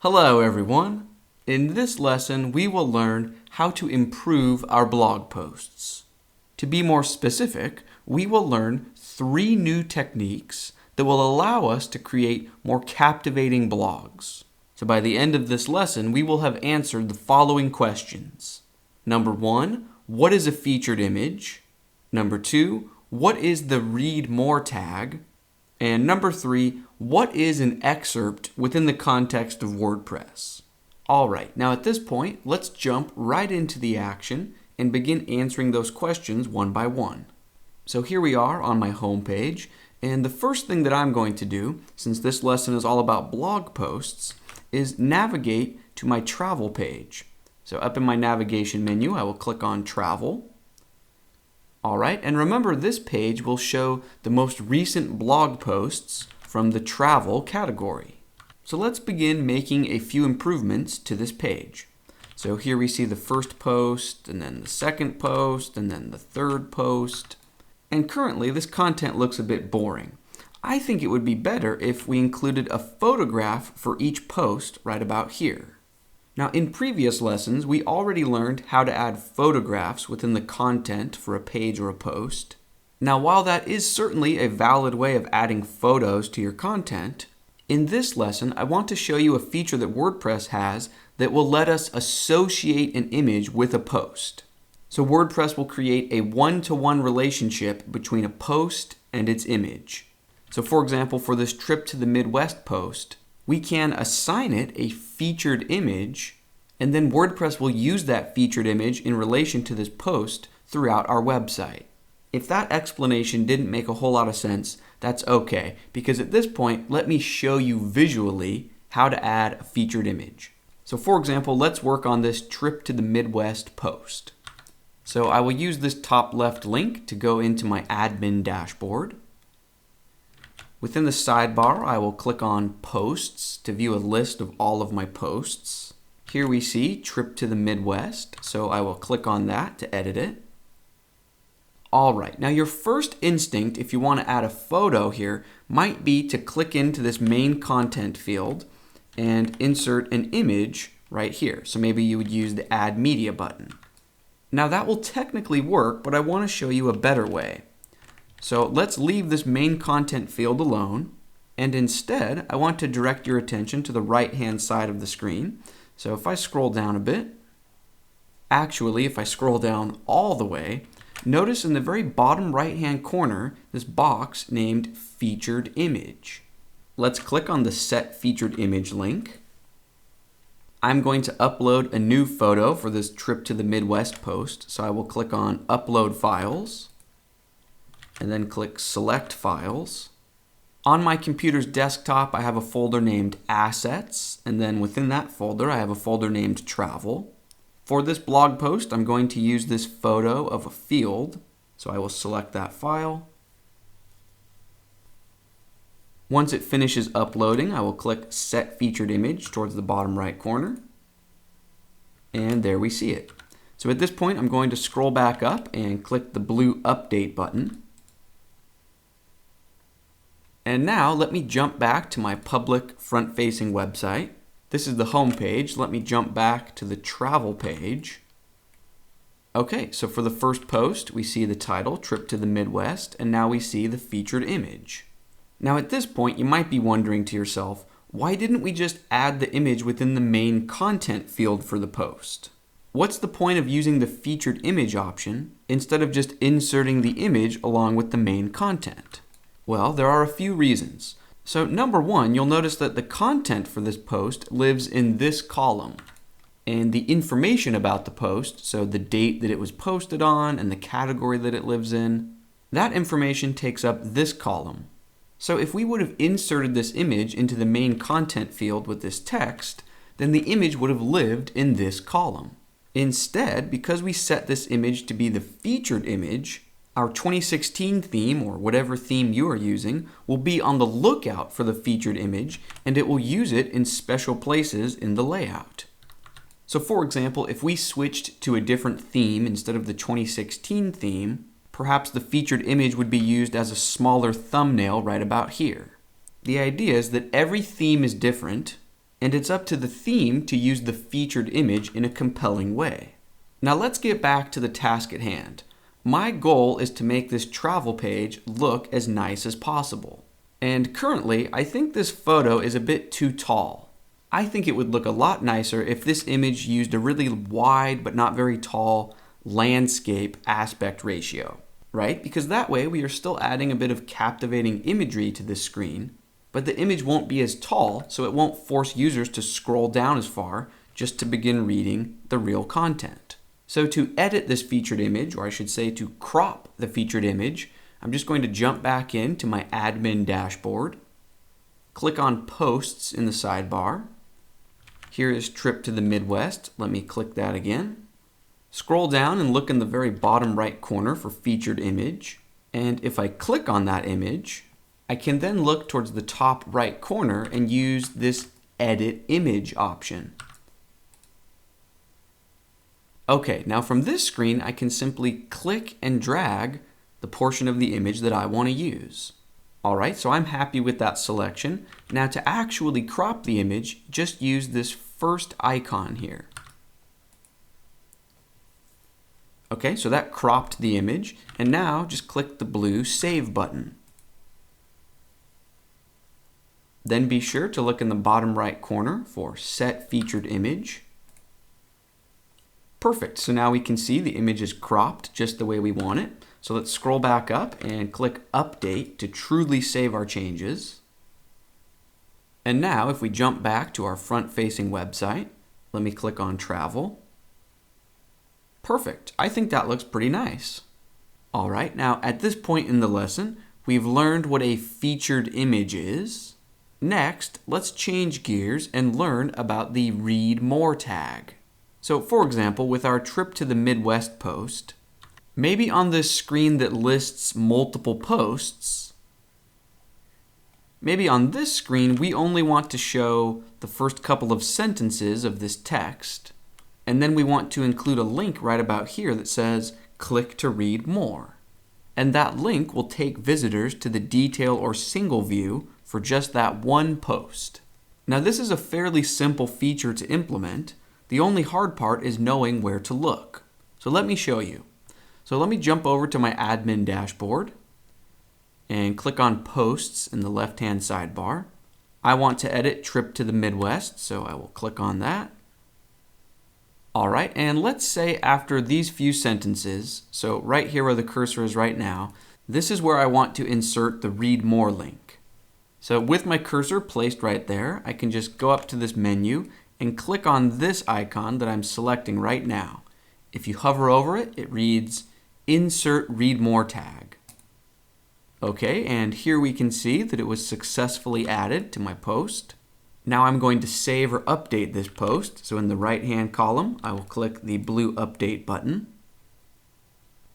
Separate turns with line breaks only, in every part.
Hello everyone! In this lesson we will learn how to improve our blog posts. To be more specific, we will learn 3 new techniques that will allow us to create more captivating blogs. So by the end of this lesson we will have answered the following questions. Number 1, what is a featured image? Number 2, what is the read more tag? And number 3, what is an excerpt within the context of WordPress? Alright, now at this point, let's jump right into the action and begin answering those questions one by one. So here we are on my home page, and the first thing that I'm going to do, since this lesson is all about blog posts, is navigate to my travel page. So up in my navigation menu, I will click on Travel. Alright, and remember this page will show the most recent blog posts from the travel category. So let's begin making a few improvements to this page. So here we see the first post, and then the second post, and then the third post. And currently this content looks a bit boring. I think it would be better if we included a photograph for each post right about here. Now in previous lessons, we already learned how to add photographs within the content for a page or a post. Now while that is certainly a valid way of adding photos to your content, in this lesson I want to show you a feature that WordPress has that will let us associate an image with a post. So WordPress will create a one-to-one relationship between a post and its image. So for example, for this trip to the Midwest post, we can assign it a featured image, and then WordPress will use that featured image in relation to this post throughout our website. If that explanation didn't make a whole lot of sense, that's okay, because at this point, let me show you visually how to add a featured image. So for example, let's work on this trip to the Midwest post. So I will use this top left link to go into my admin dashboard. Within the sidebar, I will click on Posts to view a list of all of my posts. Here we see Trip to the Midwest, so I will click on that to edit it. Alright, now your first instinct, if you want to add a photo here, might be to click into this main content field and insert an image right here. So maybe you would use the Add Media button. Now that will technically work, but I want to show you a better way. So let's leave this main content field alone, and instead I want to direct your attention to the right-hand side of the screen. So if I scroll down a bit, actually if I scroll down all the way, notice in the very bottom right-hand corner this box named Featured Image. Let's click on the Set Featured Image link. I'm going to upload a new photo for this Trip to the Midwest post, so I will click on Upload Files, and then click Select Files. On my computer's desktop, I have a folder named Assets, and then within that folder, I have a folder named Travel. For this blog post, I'm going to use this photo of a field, so I will select that file. Once it finishes uploading, I will click Set Featured Image towards the bottom right corner, and there we see it. So at this point, I'm going to scroll back up and click the blue Update button. And now let me jump back to my public front-facing website. This is the home page. Let me jump back to the travel page. Okay, so for the first post, we see the title, Trip to the Midwest, and now we see the featured image. Now at this point, you might be wondering to yourself, why didn't we just add the image within the main content field for the post? What's the point of using the featured image option instead of just inserting the image along with the main content? Well, there are a few reasons. So number 1, you'll notice that the content for this post lives in this column. And the information about the post, so the date that it was posted on and the category that it lives in, that information takes up this column. So if we would have inserted this image into the main content field with this text, then the image would have lived in this column. Instead, because we set this image to be the featured image, our 2016 theme, or whatever theme you are using, will be on the lookout for the featured image, and it will use it in special places in the layout. So for example, if we switched to a different theme instead of the 2016 theme, perhaps the featured image would be used as a smaller thumbnail right about here. The idea is that every theme is different, and it's up to the theme to use the featured image in a compelling way. Now let's get back to the task at hand. My goal is to make this travel page look as nice as possible. And currently, I think this photo is a bit too tall. I think it would look a lot nicer if this image used a really wide but not very tall landscape aspect ratio, right? Because that way we are still adding a bit of captivating imagery to this screen, but the image won't be as tall, so it won't force users to scroll down as far just to begin reading the real content. So to edit this featured image, or I should say to crop the featured image, I'm just going to jump back into my admin dashboard, click on Posts in the sidebar. Here is Trip to the Midwest. Let me click that again. Scroll down and look in the very bottom right corner for featured image. And if I click on that image, I can then look towards the top right corner and use this Edit Image option. Okay, now from this screen, I can simply click and drag the portion of the image that I want to use. All right, so I'm happy with that selection. Now to actually crop the image, just use this first icon here. Okay, so that cropped the image, and now just click the blue Save button. Then be sure to look in the bottom right corner for Set Featured Image. Perfect, so now we can see the image is cropped just the way we want it. So let's scroll back up and click Update to truly save our changes. And now if we jump back to our front-facing website, let me click on Travel. Perfect, I think that looks pretty nice. All right, now at this point in the lesson, we've learned what a featured image is. Next, let's change gears and learn about the Read More tag. So for example, with our Trip to the Midwest post, maybe on this screen that lists multiple posts, maybe on this screen we only want to show the first couple of sentences of this text, and then we want to include a link right about here that says, click to read more. And that link will take visitors to the detail or single view for just that one post. Now this is a fairly simple feature to implement. The only hard part is knowing where to look. So let me show you. So let me jump over to my admin dashboard and click on Posts in the left-hand sidebar. I want to edit Trip to the Midwest, so I will click on that. All right, and let's say after these few sentences, so right here where the cursor is right now, this is where I want to insert the Read More link. So with my cursor placed right there, I can just go up to this menu and click on this icon that I'm selecting right now. If you hover over it, it reads Insert Read More tag. Okay, and here we can see that it was successfully added to my post. Now I'm going to save or update this post. So in the right-hand column, I will click the blue Update button.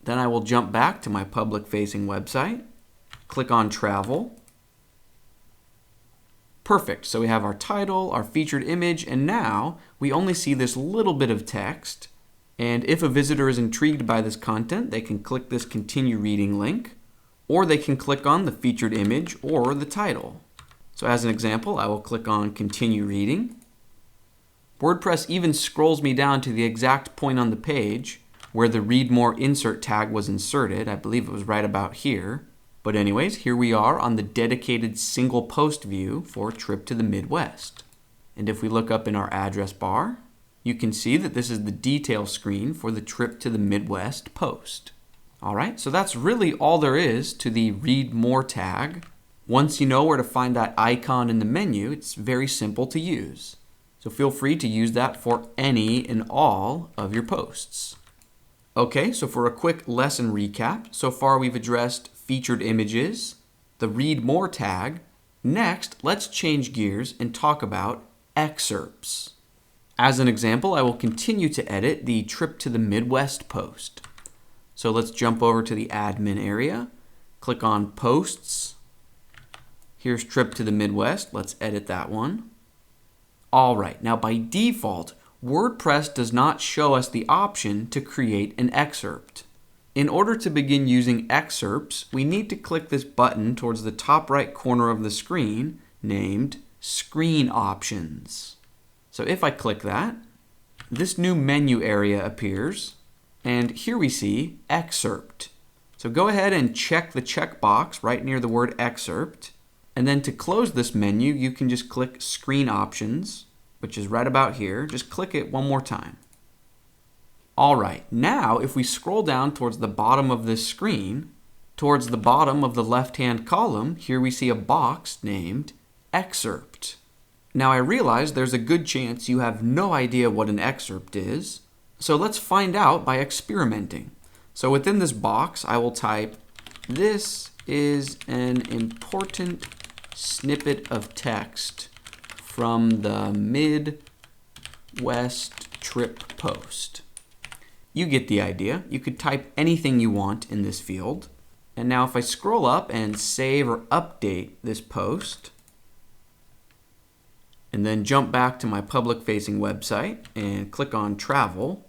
Then I will jump back to my public-facing website, click on Travel. Perfect, so we have our title, our featured image, and now we only see this little bit of text. And if a visitor is intrigued by this content, they can click this Continue Reading link, or they can click on the featured image or the title. So as an example, I will click on Continue Reading. WordPress even scrolls me down to the exact point on the page where the Read More insert tag was inserted. I believe it was right about here. But anyways, here we are on the dedicated single post view for Trip to the Midwest. And if we look up in our address bar, you can see that this is the detail screen for the Trip to the Midwest post. All right, so that's really all there is to the Read More tag. Once you know where to find that icon in the menu, it's very simple to use. So feel free to use that for any and all of your posts. Okay, so for a quick lesson recap, so far we've addressed featured images, the Read More tag. Next, let's change gears and talk about excerpts. As an example, I will continue to edit the Trip to the Midwest post. So let's jump over to the admin area, click on Posts. Here's Trip to the Midwest. Let's edit that one. All right, now by default, WordPress does not show us the option to create an excerpt. In order to begin using excerpts, we need to click this button towards the top right corner of the screen named Screen Options. So if I click that, this new menu area appears, and here we see Excerpt. So go ahead and check the checkbox right near the word Excerpt, and then to close this menu, you can just click Screen Options, which is right about here. Just click it one more time. All right, now if we scroll down towards the bottom of this screen, towards the bottom of the left-hand column, here we see a box named Excerpt. Now I realize there's a good chance you have no idea what an excerpt is, so let's find out by experimenting. So within this box, I will type, "This is an important snippet of text from the Midwest trip post." You get the idea. You could type anything you want in this field. And now if I scroll up and save or update this post, and then jump back to my public-facing website and click on Travel,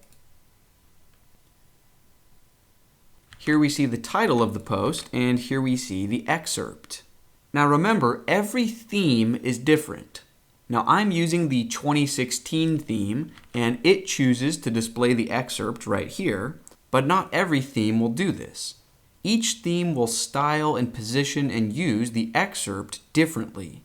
here we see the title of the post, and here we see the excerpt. Now remember, every theme is different. Now I'm using the 2016 theme, and it chooses to display the excerpt right here, but not every theme will do this. Each theme will style and position and use the excerpt differently.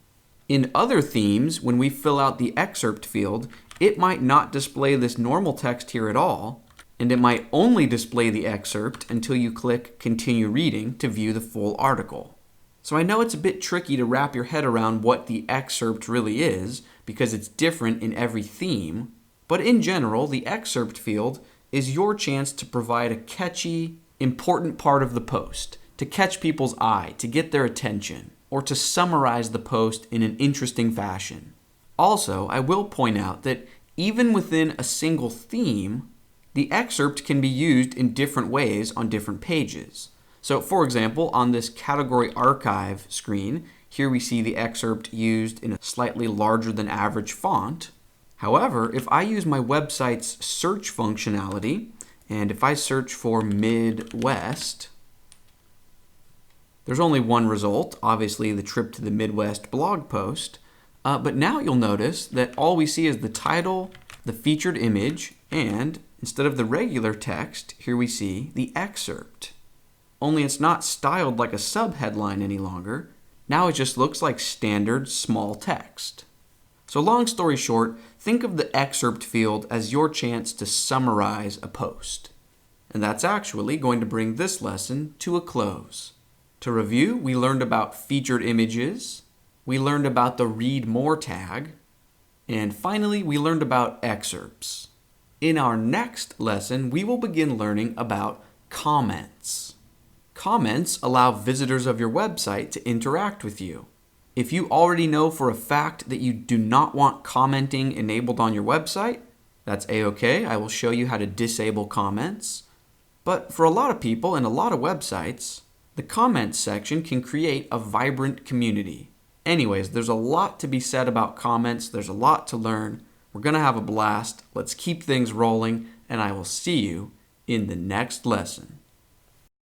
In other themes, when we fill out the excerpt field, it might not display this normal text here at all, and it might only display the excerpt until you click Continue Reading to view the full article. So I know it's a bit tricky to wrap your head around what the excerpt really is, because it's different in every theme, but in general, the excerpt field is your chance to provide a catchy, important part of the post, to catch people's eye, to get their attention, or to summarize the post in an interesting fashion. Also, I will point out that even within a single theme, the excerpt can be used in different ways on different pages. So for example, on this category archive screen, here we see the excerpt used in a slightly larger than average font. However, if I use my website's search functionality, and if I search for Midwest, there's only one result, obviously the trip to the Midwest blog post, but now you'll notice that all we see is the title, the featured image, and instead of the regular text, here we see the excerpt. Only it's not styled like a subheadline any longer. Now it just looks like standard small text. So long story short, think of the excerpt field as your chance to summarize a post. And that's actually going to bring this lesson to a close. To review, we learned about featured images, we learned about the read more tag, and finally we learned about excerpts. In our next lesson, we will begin learning about comments. Comments allow visitors of your website to interact with you. If you already know for a fact that you do not want commenting enabled on your website, that's a-okay. I will show you how to disable comments. But for a lot of people and a lot of websites, the comments section can create a vibrant community. Anyways, there's a lot to be said about comments. There's a lot to learn. We're going to have a blast. Let's keep things rolling, and I will see you in the next lesson.